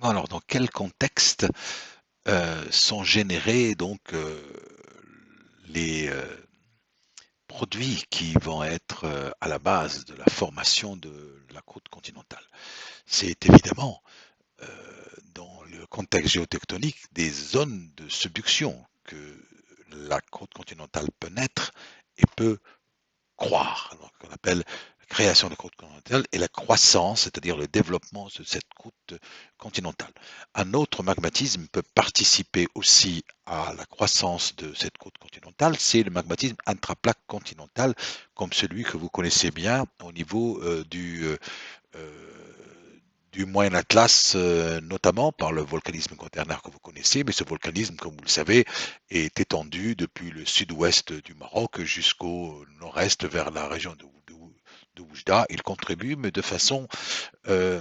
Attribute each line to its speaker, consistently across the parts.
Speaker 1: Alors, dans quel contexte sont générés donc les produits qui vont être à la base de la formation de la croûte continentale? C'est évidemment dans le contexte géotectonique des zones de subduction que la croûte continentale peut naître et peut croire, donc qu'on appelle création de croûte continentale et la croissance, c'est-à-dire le développement de cette croûte continentale. Un autre magmatisme peut participer aussi à la croissance de cette croûte continentale, c'est le magmatisme intraplaque continental, comme celui que vous connaissez bien au niveau du Moyen Atlas, notamment par le volcanisme quaternaire que vous connaissez, mais ce volcanisme, comme vous le savez, est étendu depuis le sud-ouest du Maroc jusqu'au nord-est vers la région de Oujda. Il contribue, mais de façon euh,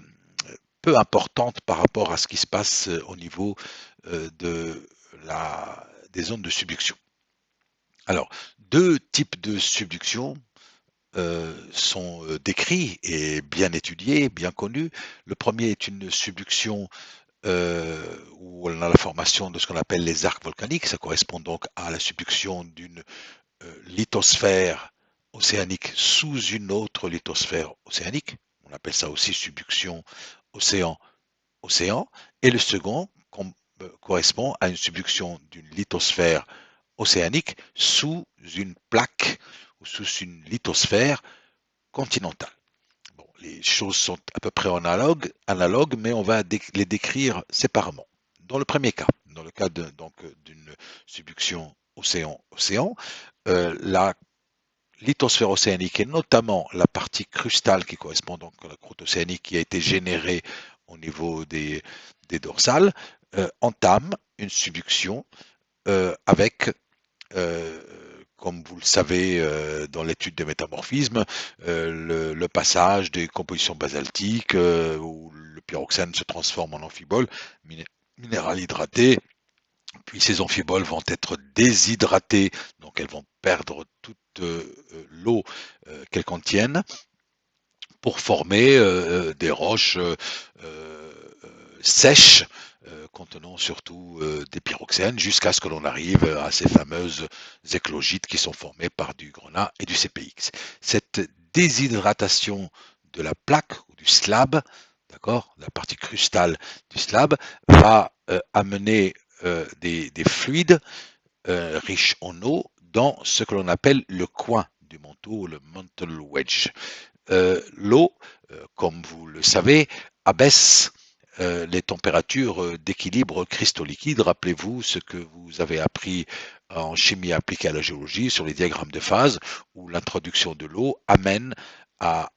Speaker 1: peu importante par rapport à ce qui se passe au niveau des zones de subduction. Alors, deux types de subduction sont décrits et bien étudiés, bien connus. Le premier est une subduction où on a la formation de ce qu'on appelle les arcs volcaniques. Ça correspond donc à la subduction d'une lithosphère océanique sous une autre lithosphère océanique. On appelle ça aussi subduction océan-océan. Et le second correspond à une subduction d'une lithosphère océanique sous une plaque ou sous une lithosphère continentale. Bon, les choses sont à peu près analogues, mais on va les décrire séparément. Dans le premier cas, dans le cas d'une subduction océan-océan, la lithosphère océanique et notamment la partie crustale qui correspond donc à la croûte océanique qui a été générée au niveau des dorsales, entame une subduction avec comme vous le savez dans l'étude des métamorphismes, le passage des compositions basaltiques où le pyroxène se transforme en amphibole, minéral hydraté, puis ces amphiboles vont être déshydratées, donc elles vont perdre toute l'eau qu'elles contiennent pour former des roches sèches contenant surtout des pyroxènes jusqu'à ce que l'on arrive à ces fameuses éclogites qui sont formées par du grenat et du CPX. Cette déshydratation de la plaque ou du slab, d'accord, la partie crustale du slab, va amener des fluides riches en eau dans ce que l'on appelle le coin du manteau, le mantle wedge. L'eau, comme vous le savez, abaisse les températures d'équilibre cristaux liquides. Rappelez-vous ce que vous avez appris en chimie appliquée à la géologie sur les diagrammes de phase, où l'introduction de l'eau amène à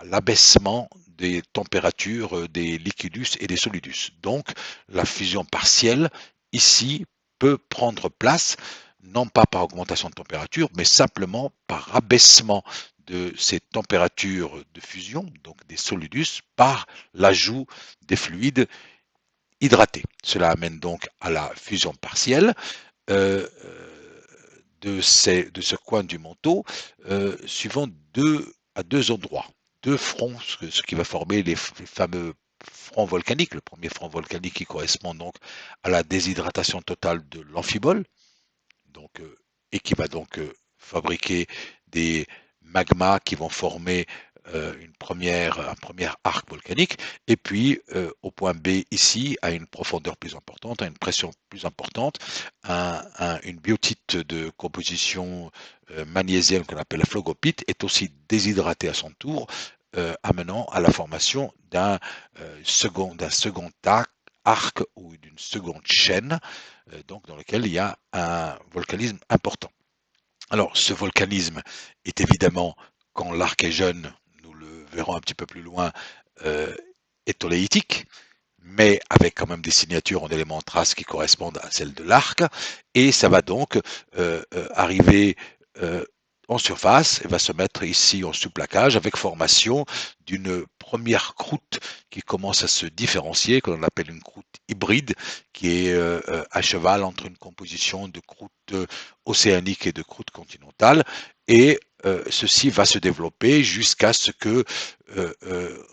Speaker 1: l'abaissement des températures des liquidus et des solidus. Donc, la fusion partielle, ici, peut prendre place, non pas par augmentation de température, mais simplement par abaissement de ces températures de fusion, donc des solidus, par l'ajout des fluides hydratés. Cela amène donc à la fusion partielle euh, de ce coin du manteau, suivant à deux endroits, deux fronts, ce qui va former les fameux fronts volcaniques. Le premier front volcanique qui correspond donc à la déshydratation totale de l'amphibole, donc, et qui va donc fabriquer des magmas qui vont former un premier arc volcanique, et puis au point B ici, à une profondeur plus importante, à une pression plus importante, une biotite de composition magnésienne qu'on appelle la phlogopite est aussi déshydratée à son tour, amenant à la formation d'un second arc ou d'une seconde chaîne, donc dans lequel il y a un volcanisme important. Alors, ce volcanisme est évidemment, quand l'arc est jeune, nous le verrons un petit peu plus loin, euh, étoléitique, mais avec quand même des signatures en éléments traces qui correspondent à celles de l'arc, et ça va donc arriver en surface et va se mettre ici en sous-plaquage avec formation d'une première croûte qui commence à se différencier, que l'on appelle une croûte hybride, qui est à cheval entre une composition de croûte océanique et de croûte continentale, et ceci va se développer jusqu'à ce que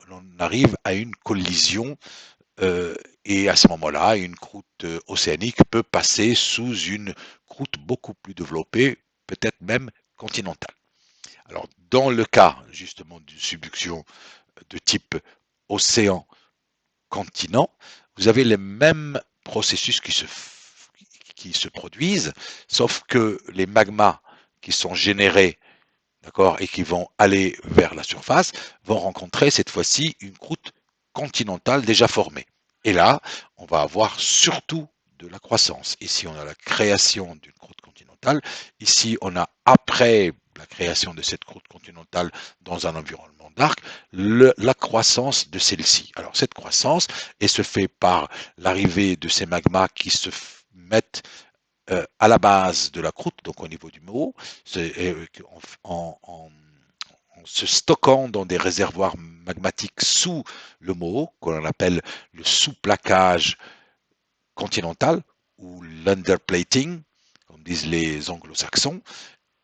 Speaker 1: l'on arrive à une collision Et à ce moment-là, une croûte océanique peut passer sous une croûte beaucoup plus développée, peut-être même continentale. Alors, dans le cas justement d'une subduction de type océan-continent, vous avez les mêmes processus qui se produisent, sauf que les magmas qui sont générés, d'accord, et qui vont aller vers la surface, vont rencontrer cette fois-ci une croûte continentale déjà formée. Et là, on va avoir surtout de la croissance. Ici, on a la création d'une croûte continentale. Ici, on a après la création de cette croûte continentale dans un environnement d'arc, la croissance de celle-ci. Alors, cette croissance, elle se fait par l'arrivée de ces magmas qui se mettent à la base de la croûte, donc au niveau du mot, en se stockant dans des réservoirs magmatiques sous le mot, qu'on appelle le sous-plaquage continental ou l'underplating, comme disent les anglo-saxons.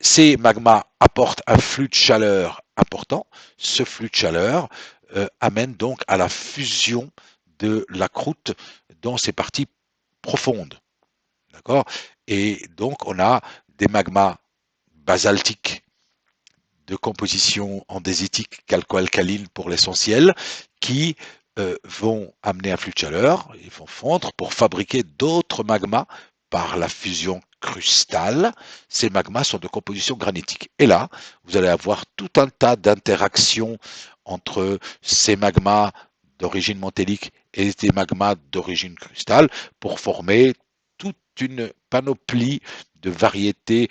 Speaker 1: Ces magmas apportent un flux de chaleur important. Ce flux de chaleur amène donc à la fusion de la croûte dans ses parties profondes. D'accord? Et donc, on a des magmas basaltiques de composition andésitique calco-alcaline pour l'essentiel qui vont amener un flux de chaleur, ils vont fondre pour fabriquer d'autres magmas par la fusion crustale. Ces magmas sont de composition granitique. Et là, vous allez avoir tout un tas d'interactions entre ces magmas d'origine mantélique et des magmas d'origine crustale pour former toute une panoplie de variétés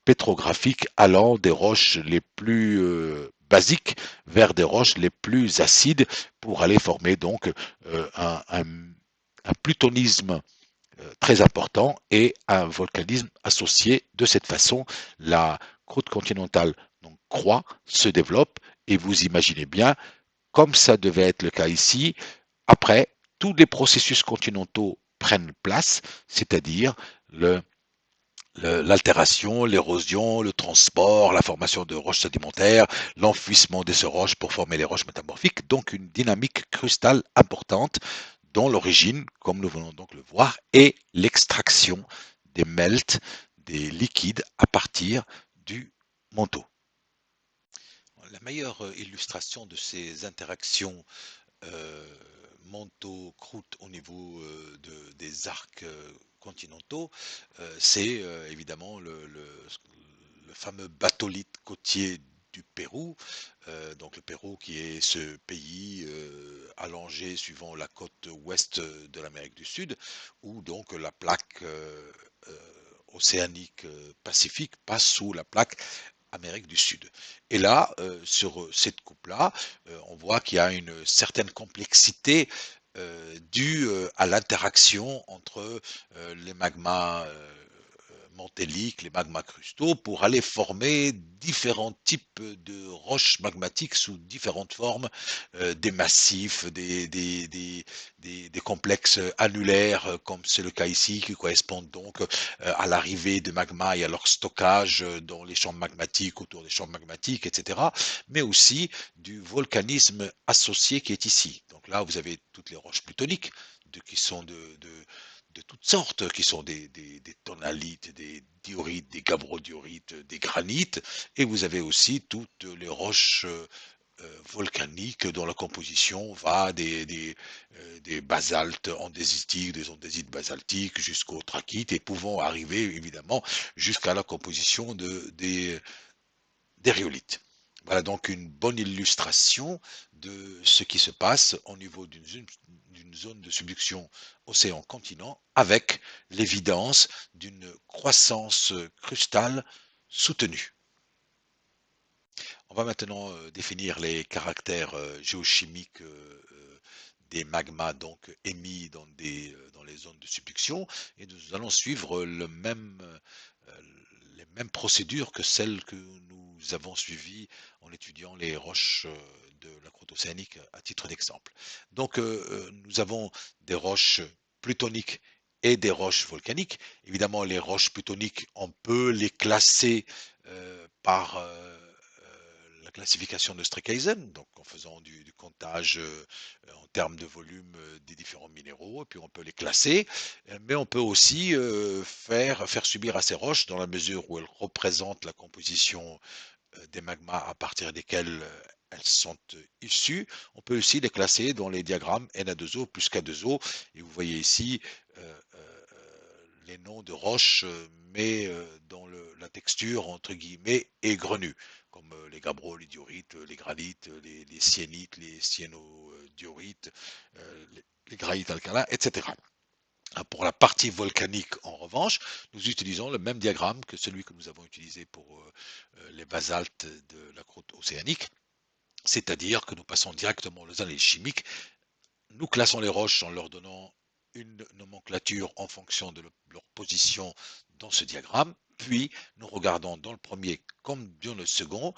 Speaker 1: pétrographiques allant des roches les plus basiques vers des roches les plus acides pour aller former donc un plutonisme très important et un volcanisme associé. De cette façon, la croûte continentale donc, croît, se développe et vous imaginez bien, comme ça devait être le cas ici, après, tous les processus continentaux prennent place, c'est-à-dire l'altération, l'érosion, le transport, la formation de roches sédimentaires, l'enfouissement de ces roches pour former les roches métamorphiques, donc une dynamique crustale importante dont l'origine, comme nous venons donc le voir, est l'extraction des melts, des liquides à partir du manteau. La meilleure illustration de ces interactions euh, manteau-croûte au niveau des arcs continentaux, c'est évidemment le fameux batholithe côtier du Pérou, donc le Pérou qui est ce pays allongé suivant la côte ouest de l'Amérique du Sud, où donc la plaque océanique Pacifique passe sous la plaque Amérique du Sud. Et là, sur cette coupe-là, on voit qu'il y a une certaine complexité due à l'interaction entre les magmas mantéliques, les magmas crustaux, pour aller former différents types de roches magmatiques sous différentes formes, des massifs, des complexes annulaires, comme c'est le cas ici, qui correspondent donc à l'arrivée de magma et à leur stockage dans les champs magmatiques, autour des champs magmatiques, etc. Mais aussi du volcanisme associé qui est ici. Donc là, vous avez toutes les roches plutoniques qui sont de toutes sortes, qui sont des tonalites, des diorites, des gabbro-diorites, des granites, et vous avez aussi toutes les roches volcaniques dont la composition va des basaltes andésitiques, des andésites basaltiques jusqu'aux trachytes et pouvant arriver évidemment jusqu'à la composition des rhyolites. Voilà donc une bonne illustration de ce qui se passe au niveau d'une zone de subduction océan-continent avec l'évidence d'une croissance crustale soutenue. On va maintenant définir les caractères géochimiques des magmas donc émis dans les zones de subduction et nous allons suivre les mêmes procédures que celles que nous avons suivies en étudiant les roches de la croûte océanique à titre d'exemple. Donc nous avons des roches plutoniques et des roches volcaniques. Évidemment, les roches plutoniques, on peut les classer par la classification de Streckhausen, donc en faisant du comptage en termes de volume des différents minéraux, et puis on peut les classer, mais on peut aussi faire subir à ces roches, dans la mesure où elles représentent la composition des magmas à partir desquels elles sont issues. On peut aussi les classer dans les diagrammes Na2O plus K2O. Et vous voyez ici les noms de roches, mais dans la texture, entre guillemets, égrenue, comme les gabbros, les diorites, les granites, les siénites, les sienodiorites, les grahites alcalins, etc. Pour la partie volcanique, en revanche, nous utilisons le même diagramme que celui que nous avons utilisé pour les basaltes de la croûte océanique, c'est-à-dire que nous passons directement aux analyses chimiques, nous classons les roches en leur donnant une nomenclature en fonction de leur position dans ce diagramme, puis nous regardons dans le premier comme dans le second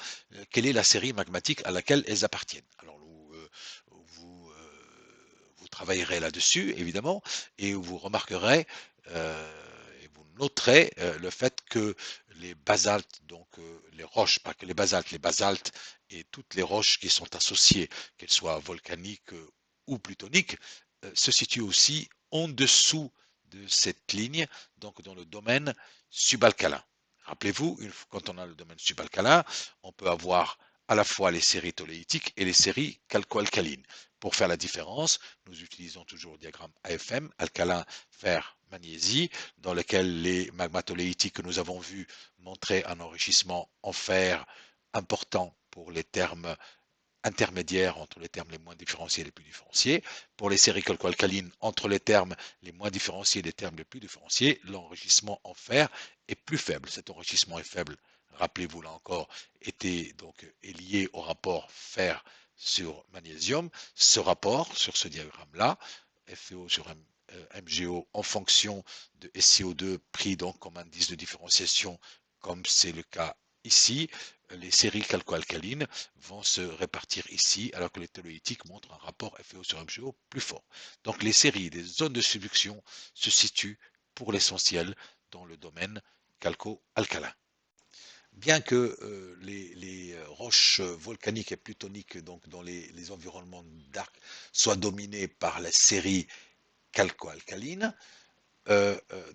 Speaker 1: quelle est la série magmatique à laquelle elles appartiennent. Alors vous travaillerez là-dessus, évidemment, et vous remarquerez et vous noterez le fait que les basaltes, donc les roches, pas que les basaltes et toutes les roches qui sont associées, qu'elles soient volcaniques ou plutoniques, se situent aussi en dessous de cette ligne, donc dans le domaine subalcalin. Rappelez-vous, quand on a le domaine subalcalin, on peut avoir à la fois les séries toléitiques et les séries calco-alcalines. Pour faire la différence, nous utilisons toujours le diagramme AFM, alcalin, fer, magnésie, dans lequel les magmas toléitiques que nous avons vus montraient un enrichissement en fer important pour les termes intermédiaires entre les termes les moins différenciés et les plus différenciés. Pour les séries calco-alcalines, entre les termes les moins différenciés et les termes les plus différenciés, l'enrichissement en fer est plus faible. Cet enrichissement est faible, rappelez-vous là encore, est lié au rapport fer sur magnésium. Ce rapport, sur ce diagramme-là, FeO sur MgO en fonction de SiO2 pris donc comme indice de différenciation, comme c'est le cas ici, les séries calco-alcalines vont se répartir ici, alors que les toloïtiques montrent un rapport FeO sur MgO plus fort. Donc les séries des zones de subduction se situent pour l'essentiel dans le domaine calco-alcalin. Bien que les roches volcaniques et plutoniques donc dans les environnements d'arc soient dominées par la série calco-alcaline,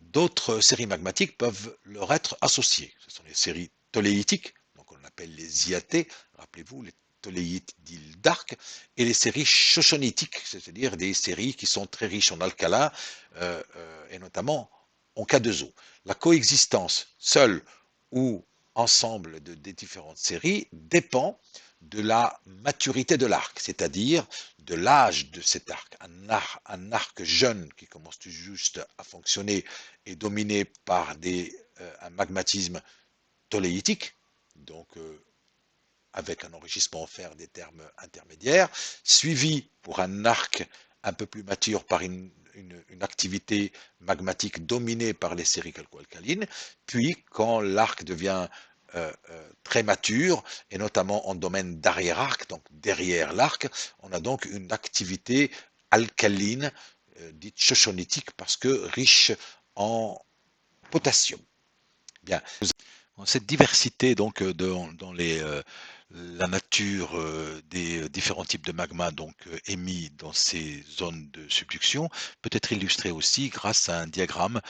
Speaker 1: d'autres séries magmatiques peuvent leur être associées. Ce sont les séries toléitiques, donc on appelle les IAT, rappelez-vous, les toléites d'îles d'Arc, et les séries chochonitiques, c'est-à-dire des séries qui sont très riches en alcalin, et notamment en K2O. La coexistence seule ou ensemble des différentes séries dépend de la maturité de l'arc, c'est-à-dire de l'âge de cet arc. Un arc jeune qui commence tout juste à fonctionner est dominé par un magmatisme toléitique, donc avec un enrichissement en fer des termes intermédiaires, suivi pour un arc un peu plus mature par une activité magmatique dominée par les séries calco-alcalines, puis quand l'arc devient très mature, et notamment en domaine d'arrière-arc, donc derrière l'arc, on a donc une activité alcaline, dite chochonitique, parce que riche en potassium. Bien. Cette diversité donc dans la nature des différents types de magma donc émis dans ces zones de subduction peut être illustrée aussi grâce à un diagramme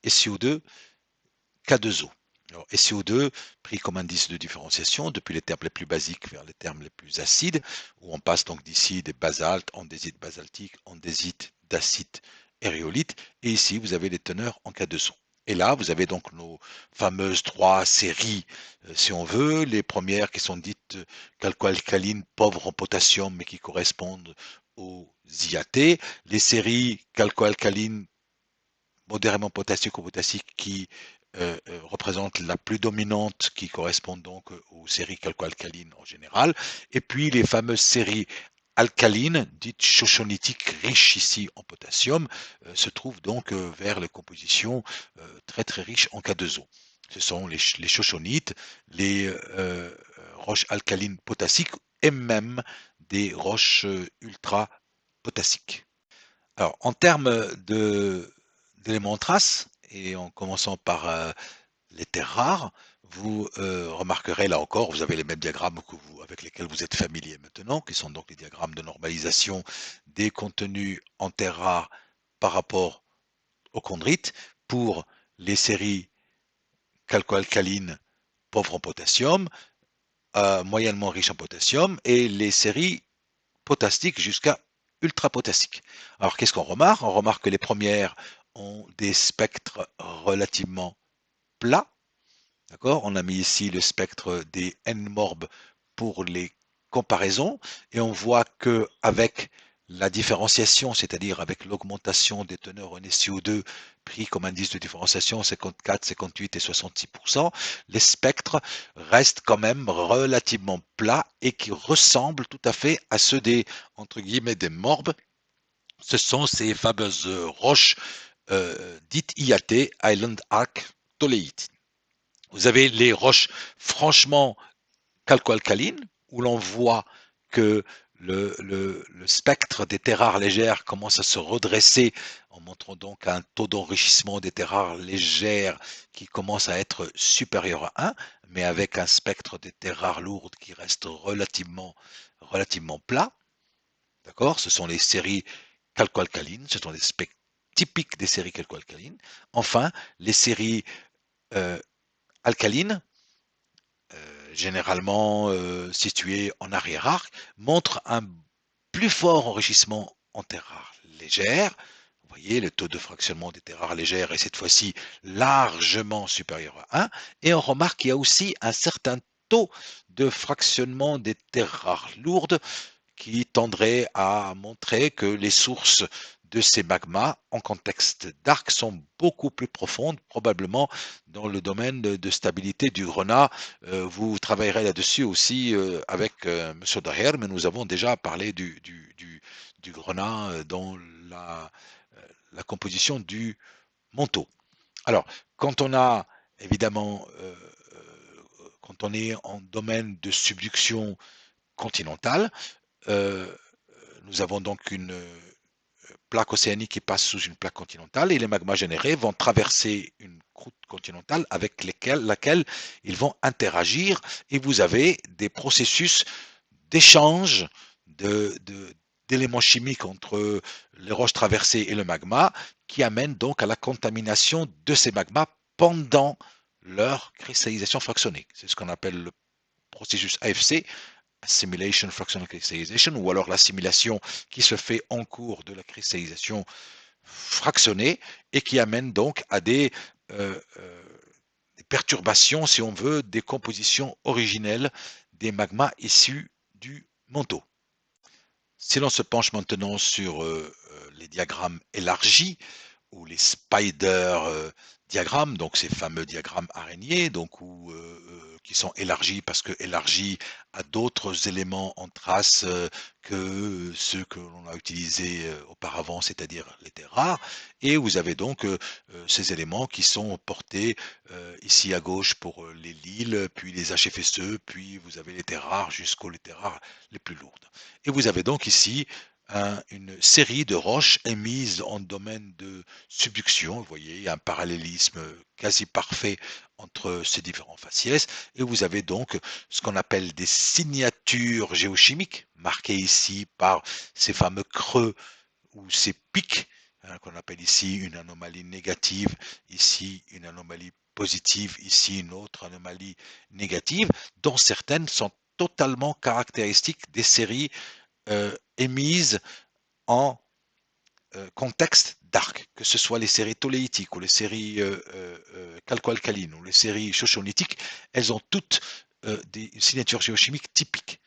Speaker 1: SiO2 K2O. Alors, SiO2 pris comme indice de différenciation depuis les termes les plus basiques vers les termes les plus acides, où on passe donc d'ici des basaltes, andésite basaltique, andésite, dacite, éryolite, et ici vous avez les teneurs en K2O. Et là, vous avez donc nos fameuses trois séries, si on veut, les premières qui sont dites calco-alcalines pauvres en potassium, mais qui correspondent aux IAT, les séries calco-alcalines modérément potassiques ou potassiques qui représentent la plus dominante, qui correspondent donc aux séries calco-alcalines en général, et puis les fameuses séries alcalines, dites chochonitiques, riches ici en potassium, se trouvent donc vers les compositions très très riches en K2O. Ce sont les chochonites, les roches alcalines potassiques et même des roches ultra potassiques. Alors, en termes d'éléments traces, et en commençant par les terres rares, vous remarquerez là encore, vous avez les mêmes diagrammes avec lesquels vous êtes familier maintenant, qui sont donc les diagrammes de normalisation des contenus en terres rares par rapport aux chondrites pour les séries calco-alcalines pauvres en potassium, moyennement riches en potassium, et les séries potassiques jusqu'à ultrapotassiques. Alors qu'est-ce qu'on remarque? On remarque que les premières ont des spectres relativement plats. D'accord? On a mis ici le spectre des N-morbes pour les comparaisons et on voit que avec la différenciation, c'est-à-dire avec l'augmentation des teneurs en SiO2 pris comme indice de différenciation 54, 58 et 66%, les spectres restent quand même relativement plats et qui ressemblent tout à fait à ceux des entre guillemets des morbes. Ce sont ces fameuses roches dites IAT, Island Arc Toléite. Vous avez les roches franchement calco-alcalines, où l'on voit que le spectre des terres rares légères commence à se redresser en montrant donc un taux d'enrichissement des terres rares légères qui commence à être supérieur à 1, mais avec un spectre des terres rares lourdes qui reste relativement plat. D'accord? Ce sont les séries calco-alcalines, ce sont des spectres typiques des séries calco-alcalines. Enfin, les séries euh, alcalines généralement situé en arrière-arc, montre un plus fort enrichissement en terres rares légères. Vous voyez, le taux de fractionnement des terres rares légères est cette fois-ci largement supérieur à 1. Et on remarque qu'il y a aussi un certain taux de fractionnement des terres rares lourdes qui tendrait à montrer que les sources de ces magmas en contexte d'arc sont beaucoup plus profondes, probablement dans le domaine de stabilité du grenat. Vous travaillerez là-dessus aussi avec M. Daher, mais nous avons déjà parlé du grenat dans la composition du manteau. Alors, quand on a évidemment, quand on est en domaine de subduction continentale, euh, nous avons donc une plaque océanique qui passe sous une plaque continentale et les magmas générés vont traverser une croûte continentale avec laquelle ils vont interagir et vous avez des processus d'échange d'éléments chimiques entre les roches traversées et le magma qui amènent donc à la contamination de ces magmas pendant leur cristallisation fractionnée. C'est ce qu'on appelle le processus AFC, Assimilation Fractional Crystallization, ou alors l'assimilation qui se fait en cours de la cristallisation fractionnée et qui amène donc à des perturbations, si on veut, des compositions originelles des magmas issus du manteau. Si l'on se penche maintenant sur les diagrammes élargis, ou les spider diagrammes, donc ces fameux diagrammes araignées, donc qui sont élargis parce que élargis à d'autres éléments en trace que ceux que l'on a utilisés auparavant, c'est-à-dire les terres rares. Et vous avez donc ces éléments qui sont portés ici à gauche pour les Lille, puis les HFSE, puis vous avez les terres rares jusqu'aux terres rares les plus lourdes. Et vous avez donc ici une série de roches émises en domaine de subduction. Vous voyez, un parallélisme quasi parfait entre ces différents faciès. Et vous avez donc ce qu'on appelle des signatures géochimiques, marquées ici par ces fameux creux ou ces pics, hein, qu'on appelle ici une anomalie négative, ici une anomalie positive, ici une autre anomalie négative, dont certaines sont totalement caractéristiques des séries émises en contexte d'arc, que ce soit les séries toléitiques ou les séries calco-alcalines ou les séries chochonitiques, elles ont toutes des signatures géochimiques typiques,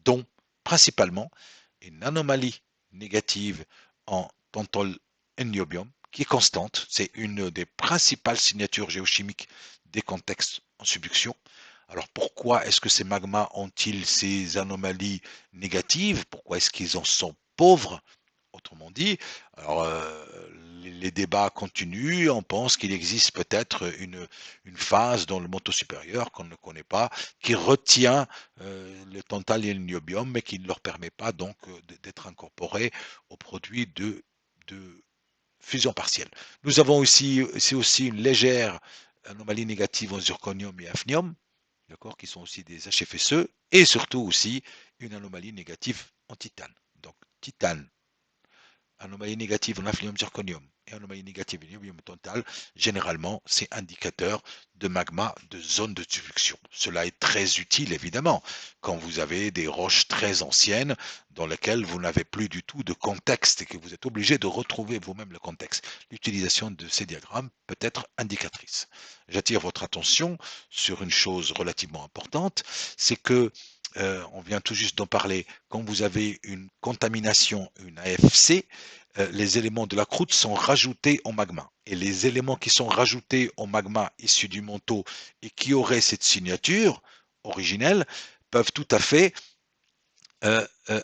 Speaker 1: dont principalement une anomalie négative en tantol niobium, qui est constante, c'est une des principales signatures géochimiques des contextes en subduction. Alors pourquoi est-ce que ces magmas ont-ils ces anomalies négatives? Pourquoi est-ce qu'ils en sont pauvres? Autrement dit, alors, les débats continuent. On pense qu'il existe peut-être une phase dans le manteau supérieur qu'on ne connaît pas, qui retient le tantal et le niobium, mais qui ne leur permet pas donc d'être incorporé au produit de fusion partielle. Nous avons aussi, c'est aussi une légère anomalies négatives en zirconium et hafnium, d'accord, qui sont aussi des HFSE, et surtout aussi une anomalie négative en titane. Donc titane, anomalie négative en hafnium zirconium et anomalie négative en niobium tantal, généralement, c'est indicateur de magma de zone de subduction. Cela est très utile, évidemment, quand vous avez des roches très anciennes dans lesquelles vous n'avez plus du tout de contexte et que vous êtes obligé de retrouver vous-même le contexte. L'utilisation de ces diagrammes peut être indicatrice. J'attire votre attention sur une chose relativement importante, c'est que on vient tout juste d'en parler, quand vous avez une contamination, une AFC, les éléments de la croûte sont rajoutés au magma. Et les éléments qui sont rajoutés au magma issu du manteau et qui auraient cette signature originelle peuvent tout à fait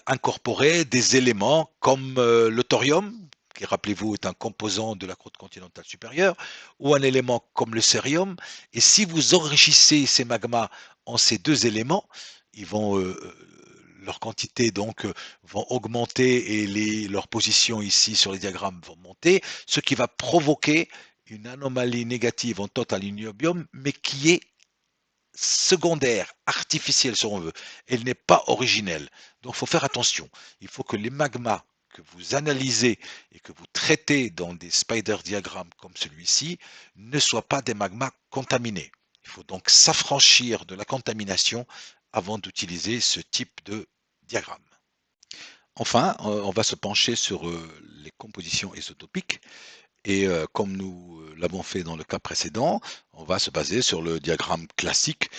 Speaker 1: incorporer des éléments comme le thorium, qui, rappelez-vous, est un composant de la croûte continentale supérieure, ou un élément comme le cérium. Et si vous enrichissez ces magmas en ces deux éléments, ils vont, leur quantité donc vont augmenter et leur position ici sur les diagrammes vont monter, ce qui va provoquer une anomalie négative en total niobium, mais qui est secondaire, artificielle si on veut. Elle n'est pas originelle. Donc il faut faire attention. Il faut que les magmas que vous analysez et que vous traitez dans des spider diagrammes comme celui-ci ne soient pas des magmas contaminés. Il faut donc s'affranchir de la contamination avant d'utiliser ce type de diagramme. Enfin, on va se pencher sur les compositions isotopiques. Et comme nous l'avons fait dans le cas précédent, on va se baser sur le diagramme classique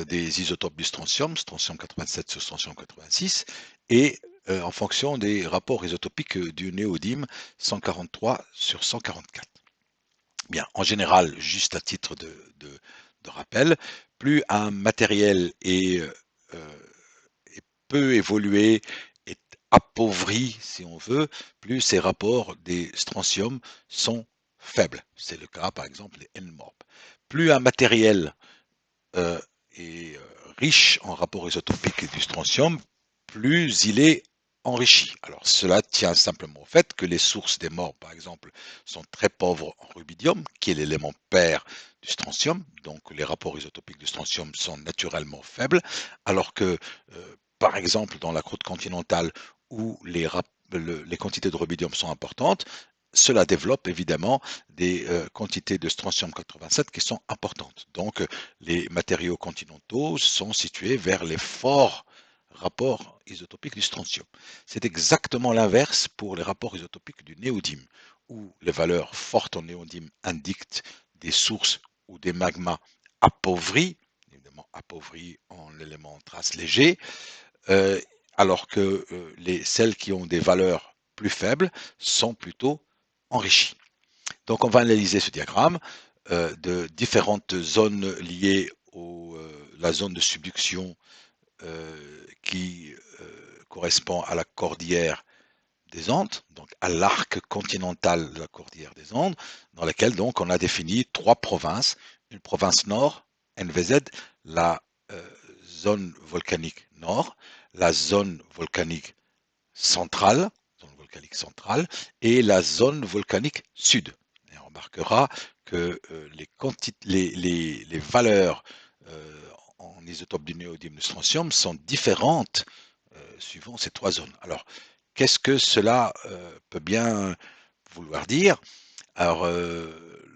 Speaker 1: des isotopes du strontium, strontium 87 sur strontium 86, et en fonction des rapports isotopiques du néodyme 143 sur 144. Bien, en général, juste à titre de rappel, plus un matériel est peu évolué, est appauvri, si on veut, plus ces rapports des strontium sont faibles. C'est le cas, par exemple, des N-MORB. Plus un matériel est riche en rapports isotopiques du strontium, plus il est enrichi. Alors cela tient simplement au fait que les sources des morts, par exemple, sont très pauvres en rubidium, qui est l'élément pair du strontium, donc les rapports isotopiques du strontium sont naturellement faibles, alors que, par exemple, dans la croûte continentale où les quantités de rubidium sont importantes, cela développe évidemment des quantités de strontium 87 qui sont importantes. Donc les matériaux continentaux sont situés vers les forts rapports isotopiques du strontium. C'est exactement l'inverse pour les rapports isotopiques du néodyme, où les valeurs fortes en néodyme indiquent des sources ou des magmas appauvris, évidemment appauvris en éléments traces légers, euh, alors que celles qui ont des valeurs plus faibles sont plutôt enrichies. Donc on va analyser ce diagramme de différentes zones liées à la zone de subduction qui correspond à la cordillère des Andes, donc à l'arc continental de la cordillère des Andes, dans laquelle donc on a défini trois provinces, une province nord, NVZ, la zone volcanique nord, la zone volcanique centrale, et la zone volcanique sud. Et on remarquera que les valeurs en isotope du néodyme de strontium sont différentes suivant ces trois zones. Alors, qu'est-ce que cela peut bien vouloir dire? Alors,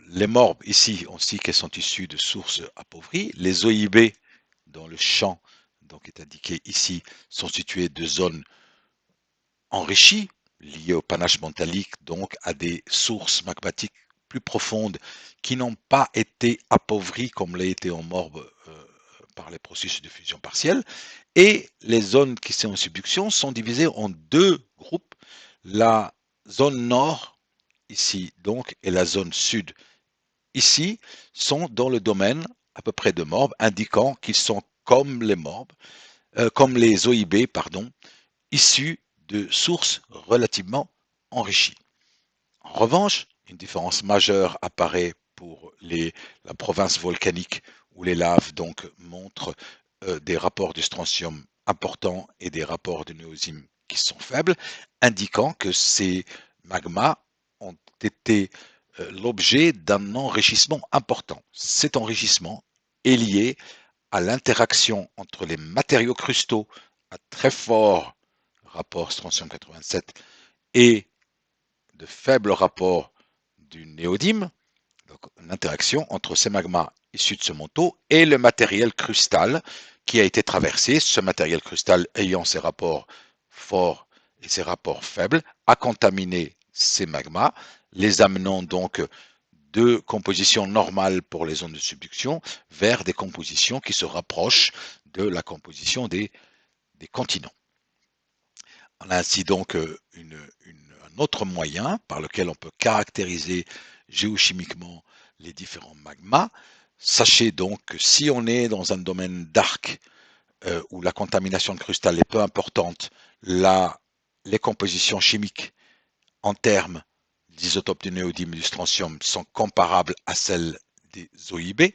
Speaker 1: les morbes, ici, on sait qu'elles sont issues de sources appauvries. Les OIB, dans le champ donc, est indiqué ici, sont situées de zones enrichies, liées au panache mentalique, donc à des sources magmatiques plus profondes qui n'ont pas été appauvries comme l'a été en morbe par les processus de fusion partielle. Et les zones qui sont en subduction sont divisées en deux groupes. La zone nord, ici donc, et la zone sud, ici, sont dans le domaine à peu près de morbe, indiquant qu'ils sont comme les morbes, comme les OIB, pardon, issus de sources relativement enrichies. En revanche, une différence majeure apparaît pour la province volcanique où les laves donc montrent des rapports de strontium importants et des rapports de néodyme qui sont faibles, indiquant que ces magmas ont été l'objet d'un enrichissement important. Cet enrichissement est lié à l'interaction entre les matériaux crustaux à très fort rapport strontium 87 et de faibles rapports du néodyme, donc une interaction entre ces magmas issus de ce manteau et le matériel crustal qui a été traversé. Ce matériel crustal ayant ses rapports forts et ses rapports faibles a contaminé ces magmas, les amenant donc de compositions normales pour les zones de subduction vers des compositions qui se rapprochent de la composition des continents. On a ainsi donc un autre moyen par lequel on peut caractériser géochimiquement les différents magmas. Sachez donc que si on est dans un domaine d'arc où la contamination de cristal est peu importante, là, les compositions chimiques en termes d'isotopes du néodyme et du strontium sont comparables à celles des OIB,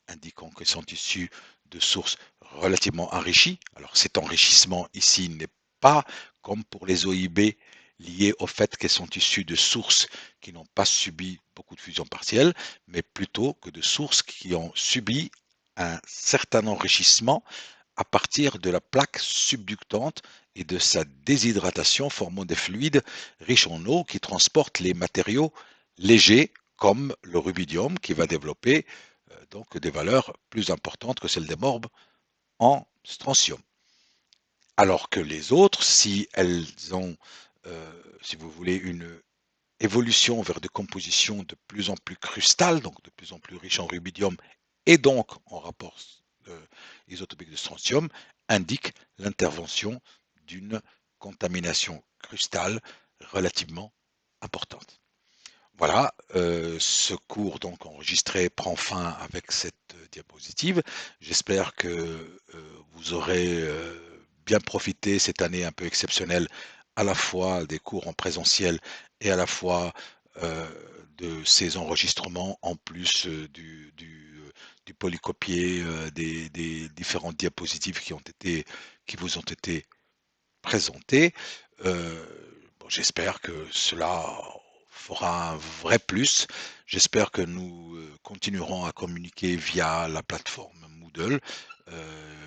Speaker 1: indiquant qu'ils sont issus de sources relativement enrichies. Alors cet enrichissement ici n'est pas comme pour les OIB lié au fait qu'elles sont issues de sources qui n'ont pas subi beaucoup de fusion partielle, mais plutôt que de sources qui ont subi un certain enrichissement à partir de la plaque subductante et de sa déshydratation formant des fluides riches en eau qui transportent les matériaux légers comme le rubidium qui va développer donc des valeurs plus importantes que celles des morbes en strontium. Alors que les autres, si elles ont, si vous voulez, une évolution vers des compositions de plus en plus crustales, donc de plus en plus riches en rubidium et donc en rapport isotopique de strontium, indique l'intervention d'une contamination crustale relativement importante. Voilà, ce cours donc enregistré prend fin avec cette diapositive. J'espère que vous aurez bien profité cette année un peu exceptionnelle à la fois des cours en présentiel et à la fois euh, de ces enregistrements en plus du polycopier des différentes diapositives qui vous ont été présentées. Euh, bon, j'espère que cela fera un vrai plus. J'espère que nous continuerons à communiquer via la plateforme Moodle,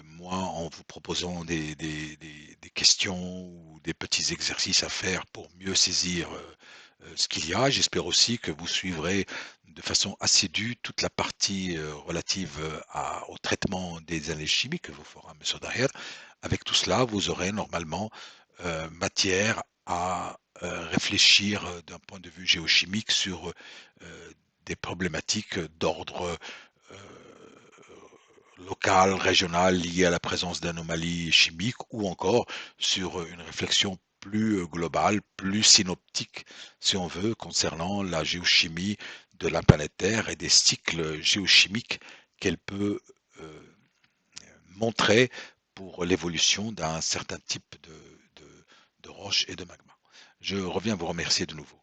Speaker 1: moi en vous proposant des questions ou des petits exercices à faire pour mieux saisir ce qu'il y a. J'espère aussi que vous suivrez de façon assidue toute la partie relative au traitement des analyses chimiques que vous fera M. Daher. Avec tout cela, vous aurez normalement matière à réfléchir d'un point de vue géochimique sur des problématiques d'ordre local, régional, liées à la présence d'anomalies chimiques ou encore sur une réflexion plus globale, plus synoptique, si on veut, concernant la géochimie de la planète Terre et des cycles géochimiques qu'elle peut montrer pour l'évolution d'un certain type de roches et de magma. Je reviens vous remercier de nouveau.